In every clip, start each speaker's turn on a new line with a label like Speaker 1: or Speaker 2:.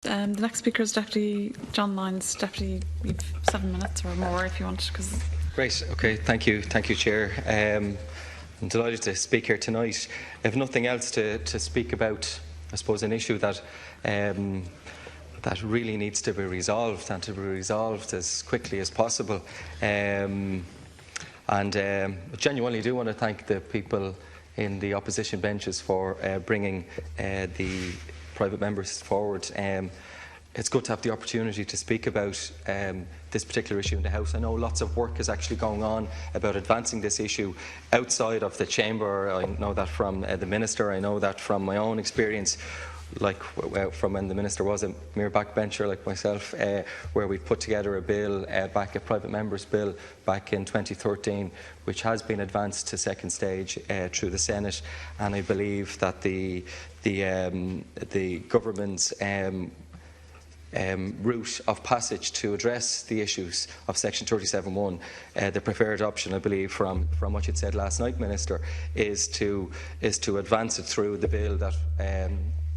Speaker 1: The next speaker is Deputy John Lyons. Deputy, you've 7 minutes or more if you want.
Speaker 2: Great. Okay. Thank you, Chair. I'm delighted to speak here tonight. If nothing else, to speak about, I suppose, an issue that that really needs to be resolved, and to be resolved as quickly as possible. I genuinely do want to thank the people in the opposition benches for bringing the private members forward. It's good to have the opportunity to speak about this particular issue in the House. I know lots of work is actually going on about advancing this issue outside of the chamber. I know that from the Minister. I know that from my own experience, like from when the Minister was a mere backbencher like myself, where we put together a bill, a private members' bill back in 2013, which has been advanced to second stage through the Senate, and I believe that the government's route of passage to address the issues of Section 37(1), the preferred option, I believe, from what you'd said last night, Minister, is to advance it through the bill that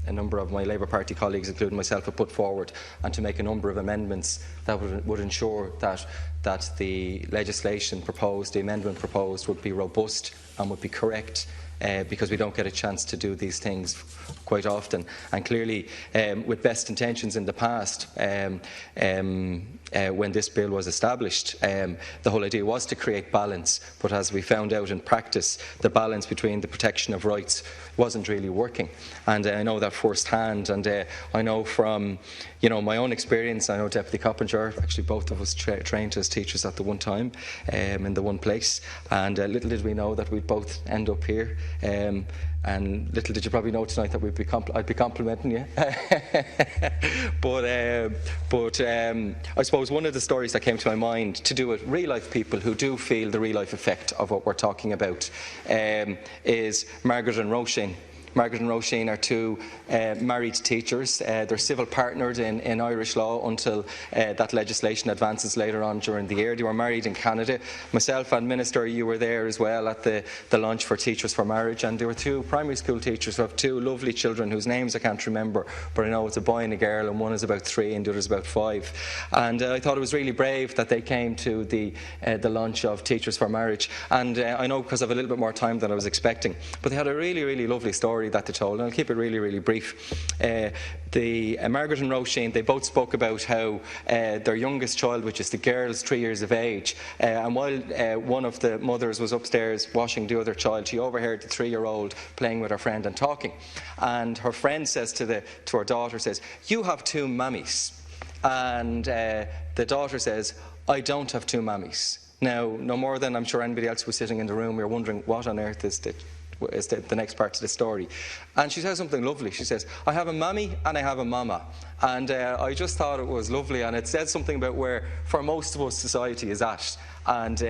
Speaker 2: a number of my Labour Party colleagues, including myself, have put forward, and to make a number of amendments that would ensure that the legislation proposed, the amendment proposed, would be robust and would be correct. Because we don't get a chance to do these things quite often. And clearly, with best intentions in the past, when this bill was established, the whole idea was to create balance. But as we found out in practice, the balance between the protection of rights wasn't really working. And I know that firsthand. And I know from my own experience, I know Deputy Coppinger, actually both of us trained as teachers at the one time, in the one place. And little did we know that we'd both end up here. And little did you probably know tonight that I'd be complimenting you. but I suppose one of the stories that came to my mind to do with real-life people who do feel the real-life effect of what we're talking about is Margaret and Roisin. Margaret and Roisin are two married teachers. They're civil partnered in Irish law until that legislation advances later on during the year. They were married in Canada. Myself and Minister, you were there as well at the launch for Teachers for Marriage, and they were two primary school teachers who have two lovely children whose names I can't remember, but I know it's a boy and a girl, and one is about 3 and the other is about 5. And I thought it was really brave that they came to the launch of Teachers for Marriage. And I know because I have a little bit more time than I was expecting, but they had a really, really lovely story that they told, and I'll keep it really, really brief. Margaret and Roisin, they both spoke about how their youngest child, which is the girl's 3 years of age, and while one of the mothers was upstairs washing the other child, she overheard the 3-year-old playing with her friend and talking. And her friend says to her daughter, says, "You have 2 mummies." And the daughter says, "I don't have 2 mummies." Now, no more than I'm sure anybody else who was sitting in the room, we were wondering what on earth is the next part of the story. And she says something lovely. She says, "I have a mammy and I have a mama." And I just thought it was lovely, and it said something about where, for most of us, society is at. And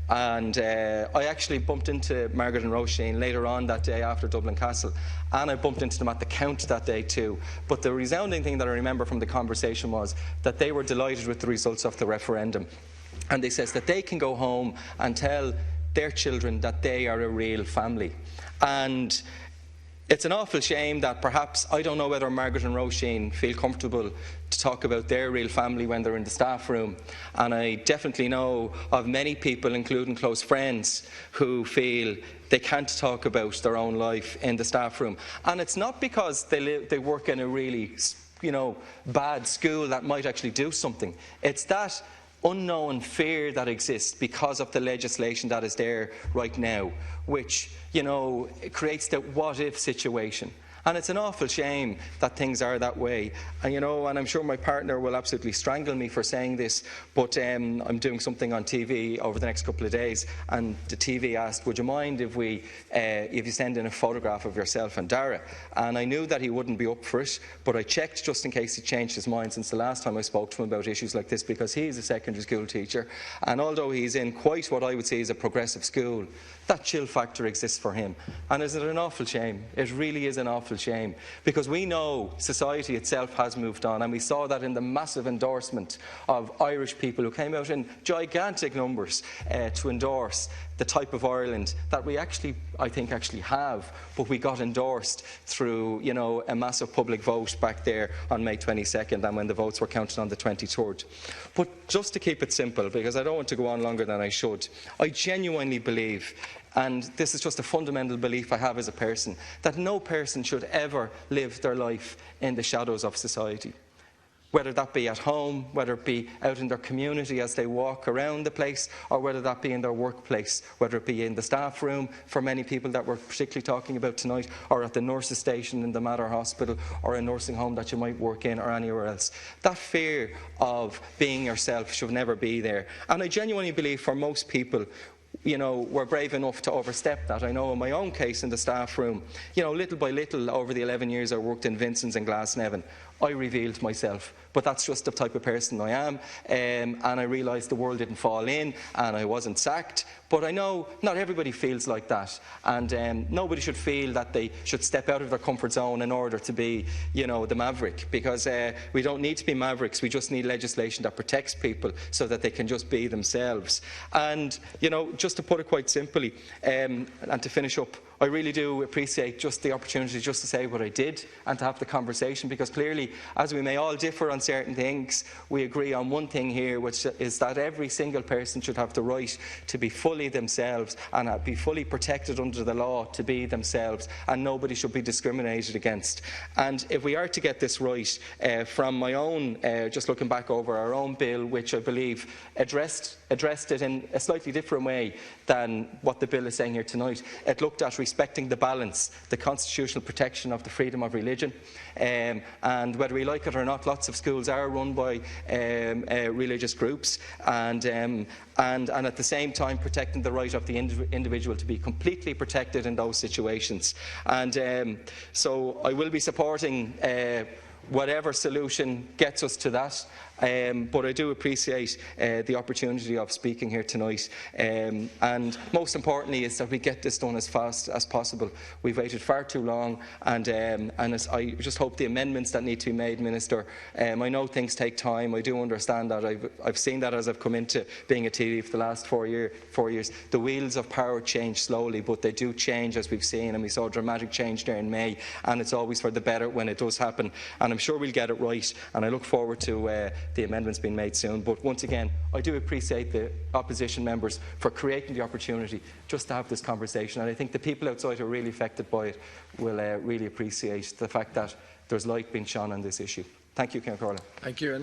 Speaker 2: I actually bumped into Margaret and Roisin later on that day after Dublin Castle, and I bumped into them at the Count that day too. But the resounding thing that I remember from the conversation was that they were delighted with the results of the referendum. And they says that they can go home and tell their children that they are a real family. And it's an awful shame that perhaps, I don't know whether Margaret and Roisin feel comfortable to talk about their real family when they're in the staff room. And I definitely know of many people, including close friends, who feel they can't talk about their own life in the staff room. And it's not because they work in a really, bad school that might actually do something. It's that unknown fear that exists because of the legislation that is there right now, which, it creates the what-if situation. And it's an awful shame that things are that way. And, and I'm sure my partner will absolutely strangle me for saying this, but I'm doing something on TV over the next couple of days, and the TV asked, "Would you mind if you send in a photograph of yourself and Dara?" And I knew that he wouldn't be up for it, but I checked just in case he changed his mind since the last time I spoke to him about issues like this, because he's a secondary school teacher, and although he's in quite what I would say is a progressive school, that chill factor exists for him. And is it an awful shame? It really is an awful shame, because we know society itself has moved on, and we saw that in the massive endorsement of Irish people who came out in gigantic numbers to endorse the type of Ireland that we actually, I think, actually have, but we got endorsed through, you know, a massive public vote back there on May 22nd, and when the votes were counted on the 23rd. But just to keep it simple, because I don't want to go on longer than I should, I genuinely believe, and this is just a fundamental belief I have as a person, that no person should ever live their life in the shadows of society. Whether that be at home, whether it be out in their community as they walk around the place, or whether that be in their workplace, whether it be in the staff room for many people that we're particularly talking about tonight, or at the nurses' station in the Mater Hospital, or a nursing home that you might work in, or anywhere else. That fear of being yourself should never be there. And I genuinely believe for most people, you know, we're brave enough to overstep that. I know in my own case in the staff room, you know, little by little over the 11 years I worked in Vincent's and Glasnevin, I revealed myself. But that's just the type of person I am, and I realised the world didn't fall in and I wasn't sacked. But I know not everybody feels like that, and nobody should feel that they should step out of their comfort zone in order to be, you know, the maverick, because we don't need to be mavericks. We just need legislation that protects people so that they can just be themselves. And, you know, just to put it quite simply, and to finish up, I really do appreciate just the opportunity just to say what I did and to have the conversation, because clearly, as we may all differ on certain things, we agree on one thing here, which is that every single person should have the right to be fully themselves and be fully protected under the law to be themselves, and nobody should be discriminated against. And if we are to get this right, from my own, just looking back over our own bill, which I believe addressed it in a slightly different way than what the bill is saying here tonight. It looked at respecting the balance, the constitutional protection of the freedom of religion, and whether we like it or not, lots of schools are run by religious groups, and at the same time protecting the right of the individual to be completely protected in those situations. And so I will be supporting whatever solution gets us to that. But I do appreciate the opportunity of speaking here tonight, and most importantly is that we get this done as fast as possible. We've waited far too long, and I just hope the amendments that need to be made, Minister, I know things take time. I do understand that. I've seen that as I've come into being a TD for the last 4 years. The wheels of power change slowly, but they do change, as we've seen, and we saw a dramatic change there in May, and it's always for the better when it does happen, and I'm sure we'll get it right, and I look forward to the amendments being made soon. But once again, I do appreciate the opposition members for creating the opportunity just to have this conversation, and I think the people outside who are really affected by it will really appreciate the fact that there's light being shone on this issue. Thank you, Ciarán Comhairle.
Speaker 3: Thank you.